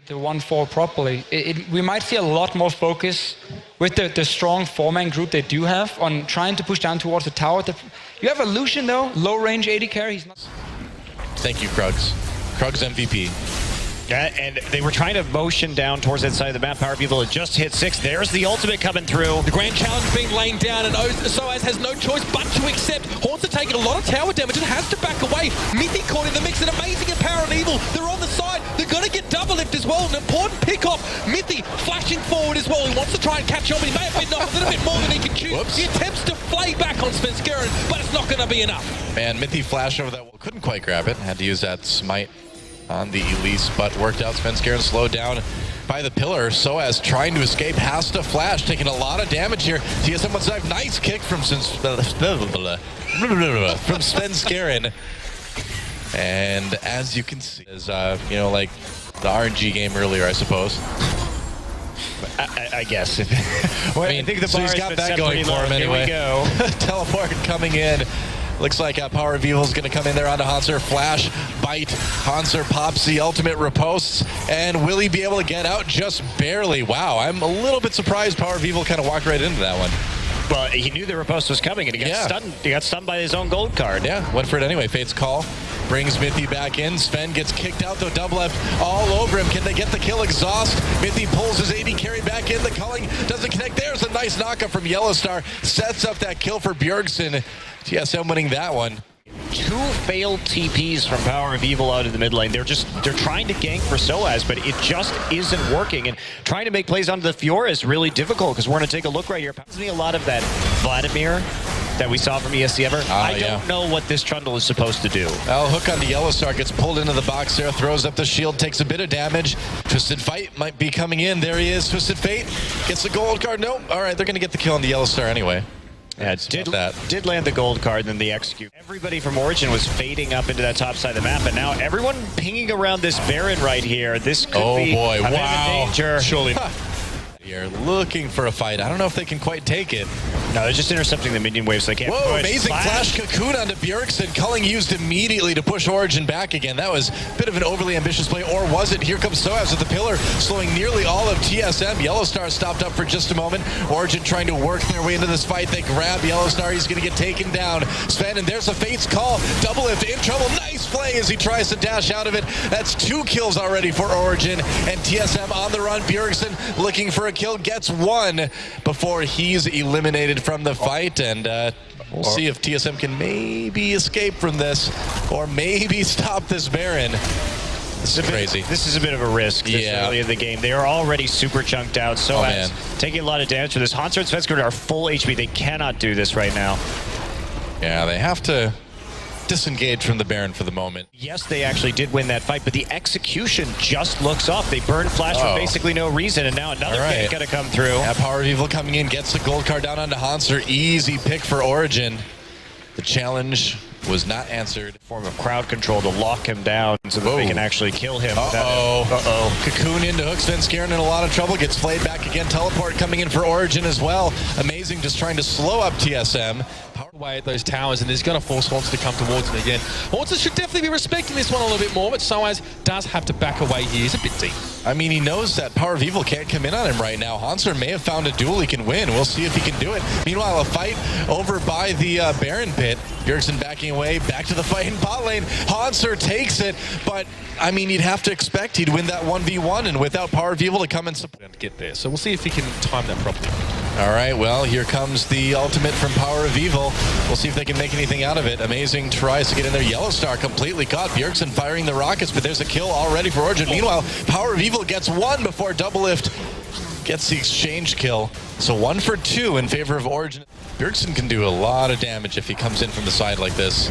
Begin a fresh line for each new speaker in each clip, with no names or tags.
the 1-4 properly, we might see a lot more focus with the strong 4-man group they do have on trying to push down towards the tower. You have a Lucian though, low range AD carry. He's not...
Thank you, Krugs. Krugs MVP.
Yeah, and they were trying to motion down towards that side of the map. Power People had just hit 6. There's the ultimate coming through.
The grand challenge being laid down, and Soaz has no choice but to accept. Haunts are taking a lot of tower damage and has to back away. Mythic caught in the mix, and amazing in Power and Evil. They're on the side. They're going to get double lift as well. An important pick-off. Mythic flashing forward as well. He wants to try and catch on, but he may have bitten off a little bit more than he can choose.
Whoops.
He attempts to flay back on Svenskeren, but it's not going to be enough.
Man, Mythic flash over that wall. Couldn't quite grab it. Had to use that smite on the Elise, but worked out. Svenskeren slowed down by the pillar. Soaz trying to escape, has to flash, taking a lot of damage here. TSM wants to have nice kick from Svenskeren. And as you can see, is you know, like the RNG game earlier, I suppose.
I guess.
Well, I think the so he's got that going for him anyway. Here we go. Teleport coming in. Looks like Power of Evil is going to come in there onto Hanser. Flash, bite. Hanser pops the ultimate riposte. And will he be able to get out? Just barely. Wow, I'm a little bit surprised Power of Evil kind of walked right into that one.
Well, he knew the riposte was coming, and he got stunned. He got stunned by his own gold card.
Yeah, went for it anyway. Fate's Call brings Mithy back in. Sven gets kicked out, though. Double left all over him. Can they get the kill? Exhaust. Mithy pulls his AD carry back in. The culling doesn't connect. There's a nice knockup from Yellowstar. Sets up that kill for Bjergsen. TSM winning that one.
2 failed TPs from Power of Evil out in the mid lane. They're trying to gank for Soaz, but it just isn't working. And trying to make plays onto the Fiora is really difficult, because we're going to take a look right here. Doesn't need a lot of that Vladimir that we saw from ESC Ever. I don't know what this Trundle is supposed to do.
Well, hook onto Yellowstar, gets pulled into the box there, throws up the shield, takes a bit of damage. Twisted Fight might be coming in. There he is, Twisted Fate. Gets the gold card. Nope. All right, they're going to get the kill on the Yellowstar anyway.
Yeah, did land the gold card, then the execute. Everybody from Origen was fading up into that top side of the map, and now everyone pinging around this Baron right here. This could be
boy,
a bit of a danger.
Surely. Here, looking for a fight. I don't know if they can quite take it.
No, they're just intercepting the minion waves. So they can't
Whoa,
push.
amazing flash cocoon onto Bjergsen. Culling used immediately to push Origen back again. That was a bit of an overly ambitious play, or was it? Here comes Soaz with the pillar, slowing nearly all of TSM. Yellowstar stopped up for just a moment. Origen trying to work their way into this fight. They grab Yellowstar. He's going to get taken down. Sven, and there's a Fate's Call. Double lift in trouble. Nice play as he tries to dash out of it. That's 2 kills already for Origen. And TSM on the run. Bjergsen looking for a kill. Gets 1 before he's eliminated from the fight, and we'll see if TSM can maybe escape from this, or maybe stop this Baron. This is crazy.
This is a bit of a risk this early in the game. They are already super chunked out, so taking a lot of damage for this. Hanser and Svenskeren are full HP. They cannot do this right now.
Yeah, they have to disengage from the Baron for the moment.
Yes, they actually did win that fight, but the execution just looks off. They burned Flash for basically no reason, and now another gank gonna come through.
Yeah, Power of Evil coming in, gets the gold card down onto Hanser. Easy pick for Origen. The challenge was not answered.
Form of crowd control to lock him down so that they can actually kill him.
Cocoon into hook. Svenskeren in a lot of trouble. Gets flayed back again. Teleport coming in for Origen as well. Amazing, just trying to slow up TSM.
Away at those towers, and is going to force Haunts to come towards him again. Haunts should definitely be respecting this one a little bit more, but Soaz does have to back away here. He's a bit deep.
I mean, he knows that Power of Evil can't come in on him right now. Hanser may have found a duel he can win. We'll see if he can do it. Meanwhile, a fight over by the Baron pit. Bjergsen backing away, back to the fight in bot lane. Hanser takes it, but I mean, you'd have to expect he'd win that 1v1, and without Power of Evil to come and support
to get there. So we'll see if he can time that properly.
All right, well, here comes the ultimate from Power of Evil. We'll see if they can make anything out of it. Amazing tries to get in there. Yellowstar completely caught. Bjergsen firing the rockets, but there's a kill already for Origen. Meanwhile, Power of Evil gets 1 before Double Lift gets the exchange kill. So 1 for 2 in favor of Origen. Bjergsen can do a lot of damage if he comes in from the side like this.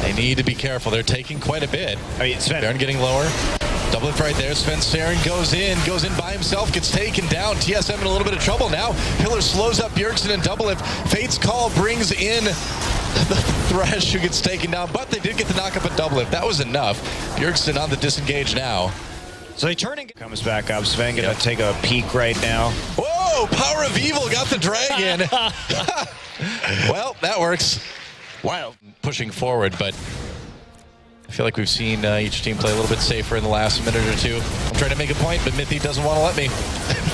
They need to be careful. They're taking quite a bit. Baron getting lower. Double lift right there. Svenskeren goes in by himself, gets taken down. TSM in a little bit of trouble now. Pillar slows up Bjergsen and Double lift. Fate's Call brings in the Thresh, who gets taken down, but they did get the knockup at Double lift. That was enough. Bjergsen on the disengage now.
So they turning comes back up. Sven gonna take a peek right now.
Whoa! Power of Evil got the dragon. Well, that works. Wild pushing forward, but I feel like we've seen each team play a little bit safer in the last minute or two. I'm trying to make a point, but Mithy doesn't want to let me.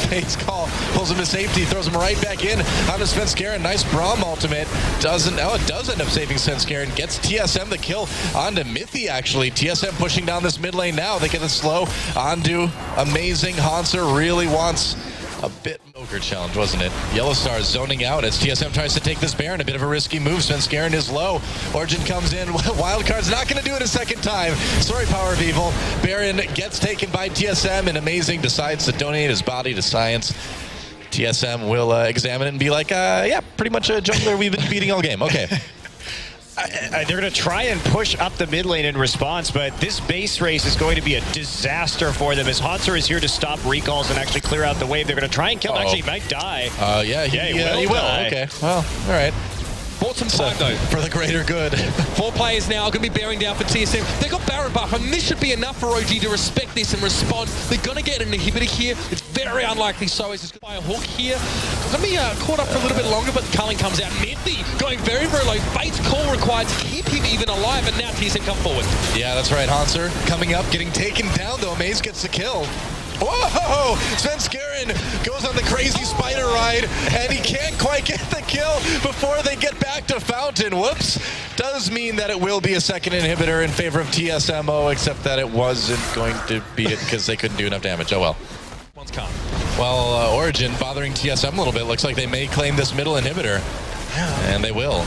Fade's call, pulls him to safety, throws him right back in onto Svenskeren. Nice Braum ultimate. It does end up saving Svenskeren. Gets TSM the kill onto Mithy, actually. TSM pushing down this mid lane now. They get it slow onto Amazing. Hanser really wants a bit ogre challenge, wasn't it? Yellowstar zoning out as TSM tries to take this Baron. A bit of a risky move. Svenskeren is low. Origen comes in. Wildcard's not going to do it a second time. Sorry, Power of Evil. Baron gets taken by TSM, and Amazing decides to donate his body to science. TSM will examine it and be like, yeah, pretty much a jungler we've been beating all game. Okay.
They're going to try and push up the mid lane in response, but this base race is going to be a disaster for them as Hanser is here to stop recalls and actually clear out the wave. They're going to try and kill him. Actually, he might die.
Yeah, he will.
Die.
Okay, well, all right.
Bought some time though.
For the greater good.
4 players now going to be bearing down for TSM. They got Baron buff, and this should be enough for OG to respect this and respond. They're going to get an inhibitor here. It's very unlikely Soaz is going to buy a hook here. Let me caught up for a little bit longer, but Culling comes out. Mithy going very, very low. Fate's call required to keep him even alive, and now TSM come forward.
Yeah, that's right. Hanser coming up, getting taken down though. Maze gets the kill. Whoa! Svenskeren goes on the crazy spider ride, and he can't quite get the kill before they get back to Fountain. Whoops. Does mean that it will be a second inhibitor in favor of TSMO, except that it wasn't going to be it because they couldn't do enough damage. Oh well.
One's come.
Well, Origen bothering TSM a little bit. Looks like they may claim this middle inhibitor, and they will.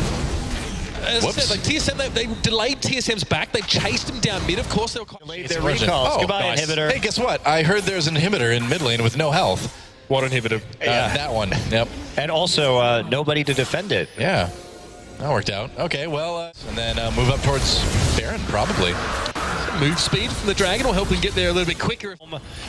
As I said, like TSM, they delayed TSM's back. They chased him down mid. Of course, they'll
delayed their recalls.
Oh,
Goodbye,
nice.
inhibitor.
Hey, guess what? I heard there's an inhibitor in mid lane with no health.
What inhibitor?
Yeah.
That one. Yep.
And also, nobody to defend it.
Yeah. That worked out. Okay, well, and then move up towards Baron, probably.
Move speed from the Dragon will help him get there a little bit quicker.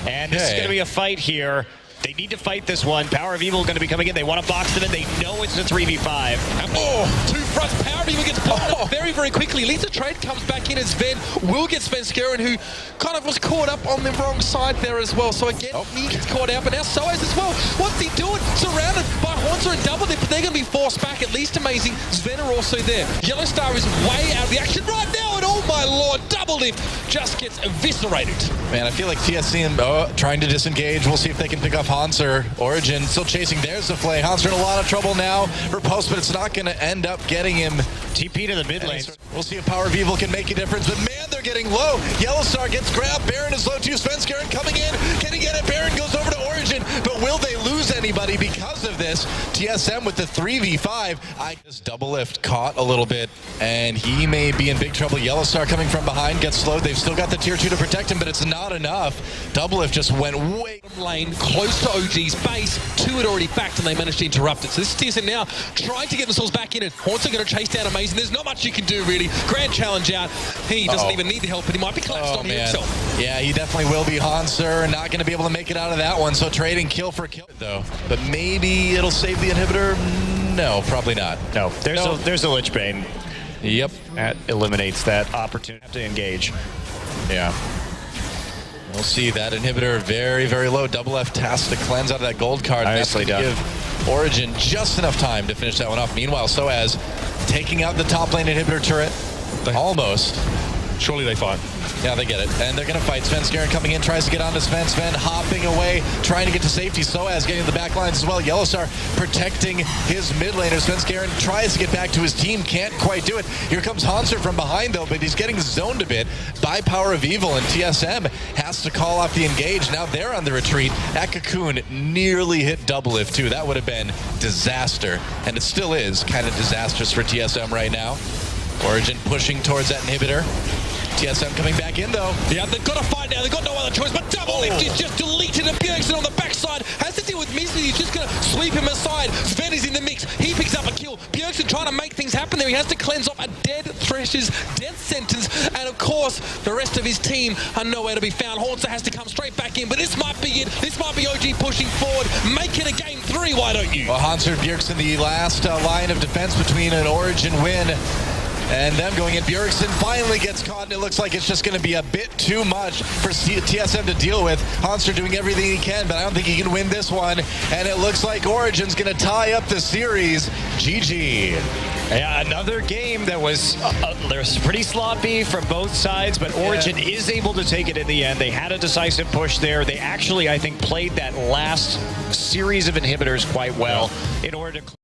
And this is going to be a fight here. They need to fight this one. Power of Evil going to be coming in. They want to box them in. They know it's a 3v5.
Oh, 2 fronts. Power of Evil gets blocked very, very quickly. Lisa Trade comes back in as Sven will get Svenskeren, who kind of was caught up on the wrong side there as well. So again, he gets caught out, but now Soaz as well. What's he doing? Surrounded by Hanser and Double Lift. They're going to be forced back, at least Amazing. Sven are also there. Yellowstar is way out of the action right now, and oh my lord, Double Lift just gets eviscerated.
Man, I feel like TSM trying to disengage. We'll see if they can pick up Hanser. Origen still chasing. There's the play. Hanser in a lot of trouble now. Repulse, but it's not going to end up getting him.
TP to the mid lane.
We'll see if Power of Evil can make a difference, but man, they're getting low. Yellowstar gets grabbed. Baron is low too. Svenskeren coming in. Can he get it? Baron goes over to Origen, but will they lose anybody because of this? TSM with the 3v5. This double lift caught a little bit, and he may be in big trouble. Yellowstar coming from behind gets slowed. They've still got the tier 2 to protect him, but it's not enough. Double lift just went way
lane close to OG's base. 2 had already backed, and they managed to interrupt it. So this is TSM now trying to get themselves back in it. Hanser going to chase down Amazing. There's not much you can do really. Grand challenge out. He doesn't even need the help, but he might be collapsed on himself.
Yeah, he definitely will be. Hanser not going to be able to make it out of that one. So trading kill for kill though. But maybe it'll save the inhibitor. No, probably not.
No, there's a Lich Bane.
Yep.
That eliminates that opportunity to engage.
Yeah. We'll see that inhibitor very, very low. Double F has to cleanse out of that gold card.
Nicely done.
Give Origen just enough time to finish that one off. Meanwhile, Soaz taking out the top lane inhibitor turret. Almost.
Surely they fight.
Yeah, they get it. And they're going to fight. Svenskeren coming in, tries to get onto Sven. Sven hopping away, trying to get to safety. Soaz getting to the back lines as well. Yellowstar protecting his mid laner. Svenskeren tries to get back to his team, can't quite do it. Here comes Hanser from behind though, but he's getting zoned a bit by Power of Evil, and TSM has to call off the engage. Now they're on the retreat. That Cocoon nearly hit double lift too. That would have been disaster, and it still is kind of disastrous for TSM right now. Origen pushing towards that inhibitor. TSM coming back in though.
Yeah, they've got to fight now. They've got no other choice, but Double Lift is just deleted, and Bjergsen on the backside has to deal with Misty. He's just going to sweep him aside. Sven is in the mix. He picks up a kill. Bjergsen trying to make things happen there. He has to cleanse off a dead Thresh's death sentence, and of course, the rest of his team are nowhere to be found. Hanser has to come straight back in, but this might be it. This might be OG pushing forward. Make it a game 3, why don't you?
Well, Hanser and Bjergsen, the last line of defense between an Origen win and them going in. Bjergsen finally gets caught, and it looks like it's just going to be a bit too much for TSM to deal with. Hanser doing everything he can, but I don't think he can win this one. And it looks like Origen's going to tie up the series. GG.
Yeah, another game that was pretty sloppy from both sides, but Origen is able to take it in the end. They had a decisive push there. They actually, I think, played that last series of inhibitors quite well in order to